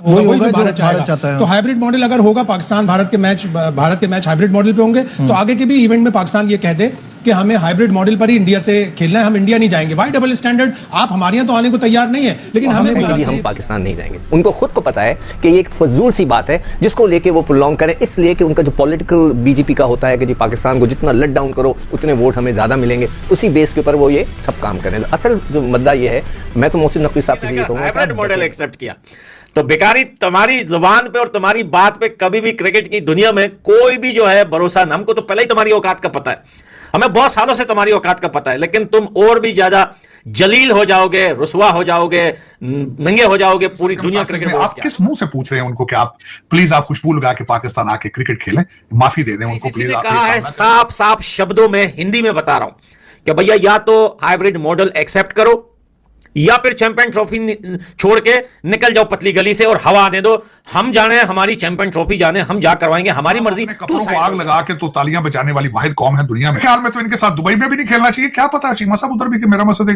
वही होगा जो भारत चाहता है। तो हाइब्रिड मॉडल अगर होगा, पाकिस्तान भारत के मैच हाइब्रिड मॉडल पे होंगे, तो आगे के भी इवेंट में पाकिस्तान ये कह दे कि हमें हाइब्रिड मॉडल पर ही इंडिया से खेलना है, हम इंडिया नहीं जाएंगे। Why double standard? आप हमारे यहाँ तो आने को तैयार नहीं है, लेकिन हम पाकिस्तान नहीं जाएंगे। उनको खुद को पता है कि ये एक फजूल सी बात है जिसको लेके वो प्रोलॉन्ग करें, इसलिए कि उनका जो पॉलिटिकल बीजेपी का होता है कि जी पाकिस्तान को जितना लट डाउन करो उतने वोट हमें ज्यादा मिलेंगे, उसी बेस के ऊपर वो ये सब काम करें। असल जो मुद्दा ये है, मैं तो मोहसिन नकवी साहब से ये कहूंगा, हाइब्रिड मॉडल एक्सेप्ट किया तो बेकारी तुम्हारी जुबान पे और तुम्हारी बात पे कभी भी क्रिकेट की दुनिया में कोई भी जो है भरोसा, हमको तो पहले ही तुम्हारी औकात का पता है, हमें बहुत सालों से तुम्हारी औकात का पता है, लेकिन तुम और भी ज्यादा जलील हो जाओगे, रुसवा हो जाओगे, नंगे हो जाओगे पूरी दुनिया क्रिकेट में। आप किस मुंह से पूछ रहे हैं उनको कि आप प्लीज आप खुशबू लगा के पाकिस्तान आके क्रिकेट खेलें, माफी दे दें उनको प्लीज? कहा है साफ साफ शब्दों में, हिंदी में बता रहा हूं कि भैया या तो हाइब्रिड मॉडल एक्सेप्ट करो या फिर चैंपियन ट्रॉफी छोड़ के निकल जाओ पतली गली से और हवा दे दो। हम जाने हमारी चैंपियन ट्रॉफी जाने, हम जा करवाएंगे, हमारी मर्जी। कपड़ों को आग लगा के तो तालियां बजाने वाली वाहिद कौम है दुनिया में। ख्याल में तो इनके साथ दुबई में भी नहीं खेलना चाहिए। क्या पता चीमा साहब उधर भी कि मेरा मसद है,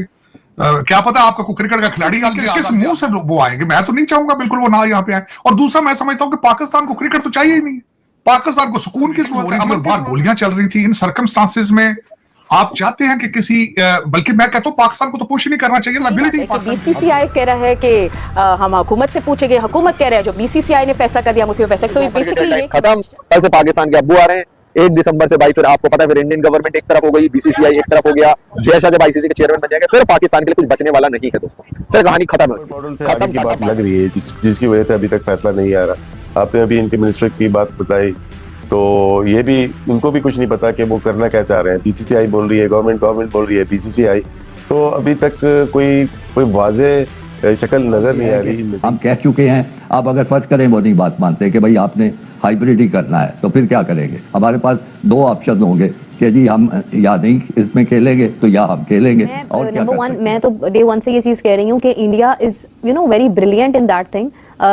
क्या पता आपका कोई क्रिकेट का खिलाड़ी किस मुंह से वो आएंगे। मैं तो नहीं चाहूंगा बिल्कुल वो ना यहाँ पे आए। और दूसरा मैं समझता हूँ कि पाकिस्तान को क्रिकेट तो चाहिए ही नहीं, पाकिस्तान को सुकून की जरूरत है। अमर बार गोलियां चल रही थी, इन सर्कमस्टांसेस में आप चाहते हैं कि किसी, बल्कि मैं कहता हूं पाकिस्तान को तो पुश ही नहीं करना चाहिए। बीसीसीआई कह रहा है कि हम हुकूमत से पूछेंगे, हुकूमत कह रहा है जो बीसीसीआई ने फैसला कर दिया हम उसी में फैसला। बेसिकली खत्म। कल से पाकिस्तान के अब्बू आ रहे हैं 1 दिसंबर से भाई, फिर आपको पता है फिर इंडियन गवर्नमेंट एक तरफ हो गई, बीसीसीआई एक तरफ हो गया, जयशाह जब आईसीसी के चेयरमैन बन जाएंगे, फिर पाकिस्तान के लिए कुछ बचने वाला नहीं है दोस्तों, फिर कहानी खत्म है। खत्म की बात लग रही है जिसकी वजह से अभी तक फैसला नहीं आ रहा। आपने अभी इनके मिनिस्टर की बात बताई, तो ये भी उनको भी कुछ नहीं पता कि वो करना क्या चाह रहे हैं। बीसीसीआई बोल रही है, गवर्नमेंट बोल रही है, बीसीसीआई, तो अभी तक कोई वाज़ेह शक्ल नजर नहीं आ रही। हम कह चुके हैं, आप अगर फर्ज करें वो नहीं बात मानते कि भाई आपने हाइब्रिड ही करना है, तो फिर क्या करेंगे? हमारे पास 2 ऑप्शन होंगे कि जी हम या नहीं इसमें खेलेंगे तो या हम खेलेंगे। और नंबर 1 मैं तो डे 1 से ये चीज कह रही हूँ कि India is very brilliant in that thing.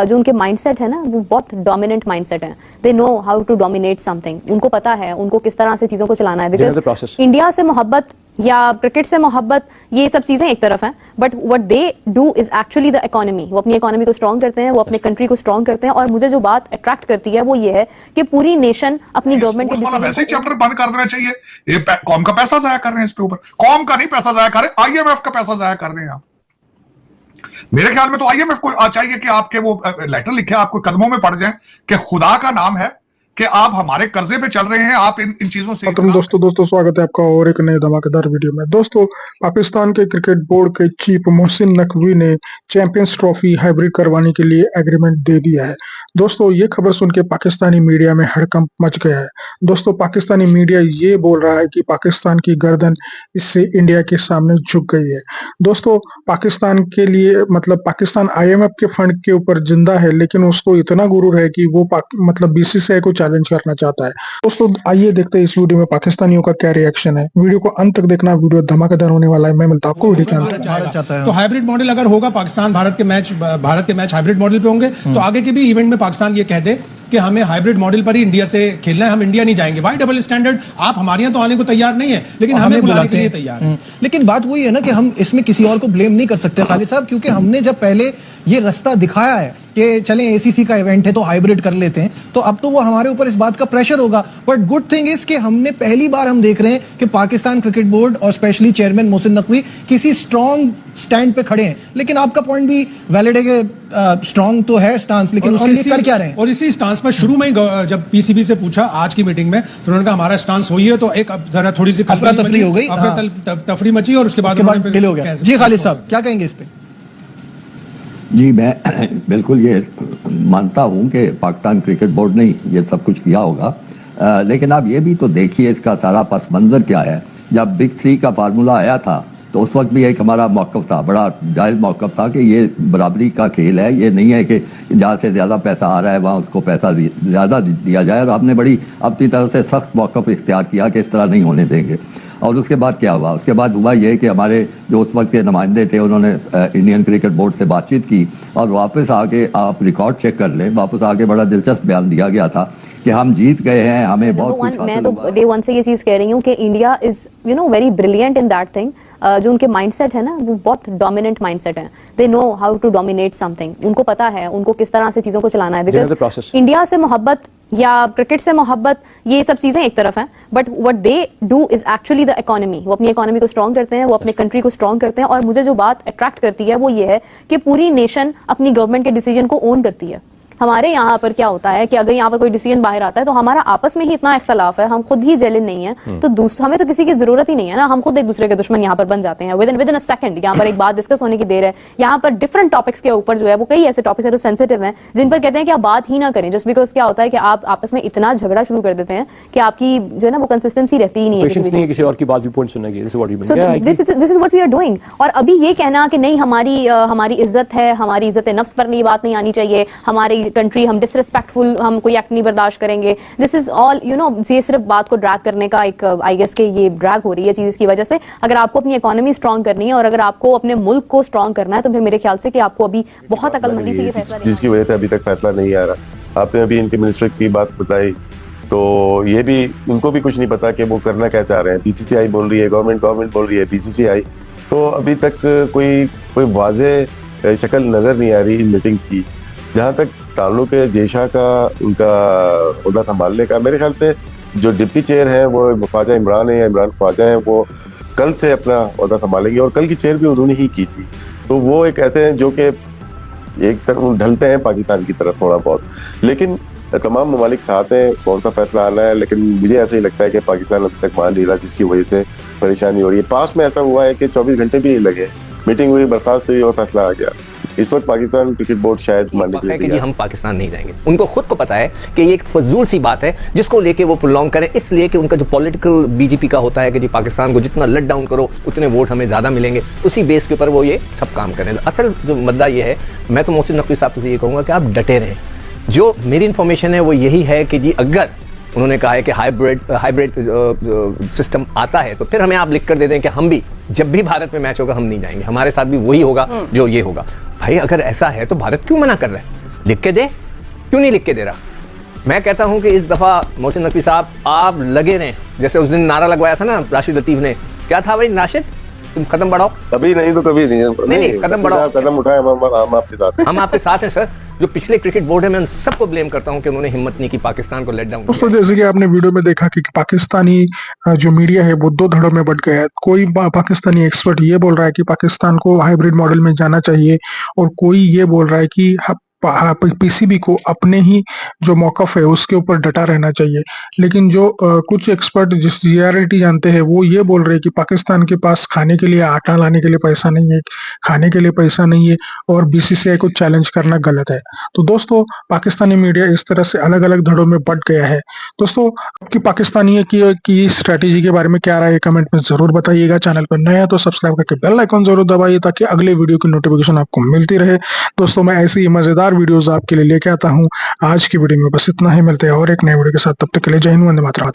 जो उनके माइंडसेट है ना, वो बहुत डोमिनेंट माइंडसेट है। They know how to dominate something. उनको पता है उनको किस तरह से चीजों को चलाना है। बिकॉज इंडिया से मोहब्बत या क्रिकेट से मोहब्बत, ये सब चीजें एक तरफ हैं, but what they do is actually the economy. वो अपनी इकोनॉमी को स्ट्रॉन्ग करते हैं, वो अपने कंट्री को स्ट्रॉन्ग करते हैं। और मुझे जो बात अट्रैक्ट करती है वो ये है कि पूरी नेशन अपनी गवर्नमेंट के वैसे ही चैप्टर बंद कर देना चाहिए। ये कौम का पैसा जाया कर रहे हैं इस पे, ऊपर कौम का नहीं पैसा जाया कर रहे, आईएमएफ का पैसा जाया कर रहे हैं आप। मेरे ख्याल में तो आईएमएफ को चाहिए कि आपके वो लेटर लिखे, आपको कदमों में पड़ जाए कि खुदा का नाम है कि आप हमारे कर्जे पे चल रहे हैं, आप इन चीजों से। दोस्तों स्वागत है आपका और एक नए धमाकेदार वीडियो में। दोस्तों पाकिस्तान के क्रिकेट बोर्ड के चीफ मोहसिन नकवी ने चैंपियंस ट्रॉफी हाइब्रिड करवाने के लिए एग्रीमेंट दे दिया है। दोस्तों ये खबर सुन के पाकिस्तानी मीडिया में हड़कंप मच गया है। दोस्तों पाकिस्तानी मीडिया ये बोल रहा है कि पाकिस्तान की गर्दन इससे इंडिया के सामने झुक गई है। दोस्तों पाकिस्तान के लिए मतलब पाकिस्तान आईएमएफ के फंड के ऊपर जिंदा है, लेकिन उसको इतना गुरूर है कि वो मतलब बीसीसीआई को चैलेंज करना चाहता है। दोस्तों आइए देखते हैं इस वीडियो में पाकिस्तानियों का क्या रिएक्शन है। वीडियो को अंत तक देखना, वीडियो धमाकेदार होने वाला है। मैं मिलता हूं आपको वीडियो के अंत। तो हाइब्रिड मॉडल अगर होगा, पाकिस्तान भारत के मैच हाइब्रिड मॉडल पे होंगे, तो आगे के भी इवेंट में पाकिस्तान ये कह दे कि हमें हाइब्रिड मॉडल पर ही इंडिया से खेलना है, हम इंडिया नहीं जाएंगे। Why double standard? आप हमारे यहाँ तो आने को तैयार नहीं है, लेकिन हमें बुलाने के लिए तैयार है। लेकिन बात वही है ना कि हम इसमें किसी और को ब्लेम नहीं कर सकते खालिद साहब, क्योंकि हमने जब पहले ये रास्ता दिखाया है कि चलें एसीसी का इवेंट है तो हाइब्रिड कर लेते हैं, तो अब तो वो हमारे ऊपर इस बात का प्रेशर होगा। बट गुड थिंग इज कि हमने पहली बार हम देख रहे हैं कि पाकिस्तान क्रिकेट बोर्ड और स्पेशली चेयरमैन मोहसिन नकवी किसी स्ट्रॉन्ग स्टैंड पे खड़े हैं। लेकिन आपका पॉइंट भी वैलिड है कि स्ट्रॉन्ग तो है स्टांस, लेकिन उसके लिए कर क्या रहे हैं? और इसी स्टांस में शुरू में जब पीसीबी से पूछा आज की मीटिंग में, तो उन्होंने कहा हमारा स्टांस वही है, तो एक जरा थोड़ी सी अफरा तफरी हो गई, तफरी मची और उसके बाद डिले हो गया। जी खालिद साहब क्या कहेंगे इस पे? जी मैं बिल्कुल ये मानता हूं कि पाकिस्तान क्रिकेट बोर्ड ने ये सब कुछ किया होगा, लेकिन आप ये भी तो देखिए इसका सारा पस मंजर क्या है। जब बिग 3 का फार्मूला आया था तो उस वक्त भी एक हमारा मौक़िफ़ था, बड़ा जायज़ मौक़िफ़ था कि ये बराबरी का खेल है, ये नहीं है कि जहाँ से ज़्यादा पैसा आ रहा है वहाँ उसको पैसा ज़्यादा दिया जाए। और हमने बड़ी अपनी तरफ से सख्त मौक़िफ़ इख्तियार किया कि इस तरह नहीं होने देंगे। और उसके बाद क्या हुआ? उसके बाद हुआ ये कि हमारे जो उस वक्त के नुमाइंदे थे उन्होंने इंडियन क्रिकेट बोर्ड से बातचीत की और वापस आके आप रिकॉर्ड चेक कर लें, वापस आके बड़ा दिलचस्प बयान दिया गया था कि हम जीत गए हैं, हमें बहुत कुछ मैं हासिल तो हुआ। डे वन से ये चीज कह रही हूँ कि India is very brilliant in that thing. जो उनके माइंडसेट है ना वो बहुत डोमिनेंट माइंडसेट है। They know how to dominate something. उनको पता है उनको किस तरह से चीजों को चलाना है। बिकॉज इंडिया से मोहब्बत या क्रिकेट से मोहब्बत ये सब चीजें एक तरफ हैं, but what they do is actually the economy. वो अपनी इकोनॉमी को स्ट्रॉन्ग करते हैं, वो अपने कंट्री को स्ट्रॉन्ग करते हैं। और मुझे जो बात अट्रैक्ट करती है वो ये है कि पूरी नेशन अपनी गवर्नमेंट के डिसीजन को ओन करती है। हमारे यहाँ पर क्या होता है कि अगर यहाँ पर कोई डिसीजन बाहर आता है तो हमारा आपस में ही इतना इख्तलाफ है, हम खुद ही जेलिन नहीं है, तो हमें तो किसी की जरूरत ही नहीं है ना। हम खुद एक दूसरे के दुश्मन यहाँ पर बन जाते हैं विद इन अ सेकंड। यहाँ पर एक बात डिस्कस होने की देर है, यहाँ पर डिफरेंट टॉपिक्स के ऊपर जो है वो कई ऐसे टॉपिक्स है जो सेंसिटिव हैं जिन पर कहते हैं कि आप बात ही ना करें। जस्ट बिकॉज क्या होता है कि आप आपस में इतना झगड़ा शुरू कर देते हैं कि आपकी जो है ना वो कंसिस्टेंसी रहती ही नहीं है किसी और की बात भी पॉइंट सुनने की। This is what we are doing. और अभी ये कहना कि नहीं हमारी इज्जत है, हमारी इज्जत नफ्स पर ये बात नहीं आनी चाहिए, हमारी कंट्री हम डिसरिस्पेक्टफुल हम कोई एक्ट नहीं बर्दाश्त करेंगे, दिस इज ऑल ये सिर्फ बात को ड्रैग करने का एक आई गेस के ये ड्रैग हो रही है चीज की वजह से। अगर आपको अपनी इकोनॉमी स्ट्रांग करनी है और अगर आपको अपने मुल्क को स्ट्रांग करना है तो फिर मेरे ख्याल से कि आपको अभी बहुत अकलमंदी से ये फैसला लेना जिसकी वजह से अभी तक फैसला नहीं आ रहा। आपने अभी इनके मिनिस्टर की बात बताई, तो ये भी उनको भी कुछ नहीं पता कि वो करना क्या चाह रहे हैं। बीसीसीआई बोल रही है, गवर्नमेंट बोल रही है बीसीसीआई, तो अभी तक कोई वाज़ेह शक्ल नजर नहीं आ रही इन मीटिंग की। जहाँ तक ताल्लुक है जेशा का उनका ओहदा संभालने का, मेरे ख्याल से जो डिप्टी चेयर है वो ख्वाजा इमरान है, इमरान ख्वाजा है, वो कल से अपना ओहदा संभालेंगे और कल की चेयर भी उन्होंने ही की थी। तो वो एक ऐसे हैं जो कि एक तरफ ढलते हैं पाकिस्तान की तरफ थोड़ा बहुत, लेकिन तमाम ममालिक साथ हैं कौन सा फैसला आना है। लेकिन मुझे ऐसा ही लगता है कि पाकिस्तान अब तक मान नहीं रहा, जिसकी वजह से परेशानी हो रही है। पास में ऐसा हुआ है कि 24 घंटे भी नहीं लगे, मीटिंग हुई, बर्खास्त हुई और फैसला आ गया। इस वक्त पाकिस्तान क्रिकेट बोर्ड शायद मानने के लिए कि जी हम पाकिस्तान नहीं जाएंगे। उनको खुद को पता है कि ये एक फजूल सी बात है जिसको लेके वो प्रोलॉन्ग करें, इसलिए कि उनका जो पॉलिटिकल बीजेपी का होता है कि जी पाकिस्तान को जितना लट डाउन करो उतने वोट हमें ज्यादा मिलेंगे, उसी बेस के ऊपर वो ये सब काम करें। असल जो मुद्दा ये है, मैं तो मोहसिन नकवी साहब से ये कहूँगा कि आप डटे रहें। जो मेरी इन्फॉर्मेशन है वो यही है कि जी अगर उन्होंने कहा है कि हाइब्रिड सिस्टम आता है तो फिर हमें आप लिख कर दे दें कि हम भी जब भी भारत में मैच होगा हम नहीं जाएंगे, हमारे साथ भी वही होगा जो ये होगा। भाई अगर ऐसा है तो भारत क्यों मना कर रहा है? लिख के दे, क्यों नहीं लिख के दे रहा? मैं कहता हूं कि इस दफा मोहसिन नकवी साहब आप लगे रहें। जैसे उस दिन नारा लगवाया था ना राशिद लतीफ ने, क्या था भाई नाशिद, तुम कदम बढ़ाओ। कभी नहीं तो कभी नहीं कदम बढ़ाओ, कदम उठाए, हम आपके साथ हैं। हम आपके साथ हैं सर। जो पिछले क्रिकेट बोर्ड है मैं उन सबको ब्लेम करता हूं कि उन्होंने हिम्मत नहीं की पाकिस्तान को लेट डाउन। दोस्तों जैसे कि आपने वीडियो में देखा कि पाकिस्तानी जो मीडिया है वो दो धड़ों में बट गया है। कोई पाकिस्तानी एक्सपर्ट ये बोल रहा है कि पाकिस्तान को हाइब्रिड मॉडल में जाना चाहिए और कोई ये बोल रहा है कि पीसीबी को अपने ही जो मौकफ है उसके ऊपर डटा रहना चाहिए। लेकिन जो कुछ एक्सपर्ट जिस रियलिटी जानते हैं वो ये बोल रहे हैं कि पाकिस्तान के पास खाने के लिए आटा लाने के लिए पैसा नहीं है, खाने के लिए पैसा नहीं है और बीसीसीआई को चैलेंज करना गलत है। तो दोस्तों पाकिस्तानी मीडिया इस तरह से अलग अलग धड़ों में बट गया है। दोस्तों आपकी पाकिस्तानी की स्ट्रैटेजी के बारे में क्या राय है कमेंट में जरूर बताइएगा। चैनल पर नया है तो सब्सक्राइब करके बेल आइकन जरूर दबाइए ताकि अगले वीडियो की नोटिफिकेशन आपको मिलती रहे। दोस्तों मैं ऐसी ही मजेदार वीडियोस आपके लिए लेके आता हूं। आज की वीडियो में बस इतना ही, मिलते हैं और एक नए वीडियो के साथ, तब तक के लिए जय हिंद, वंदे मातरम।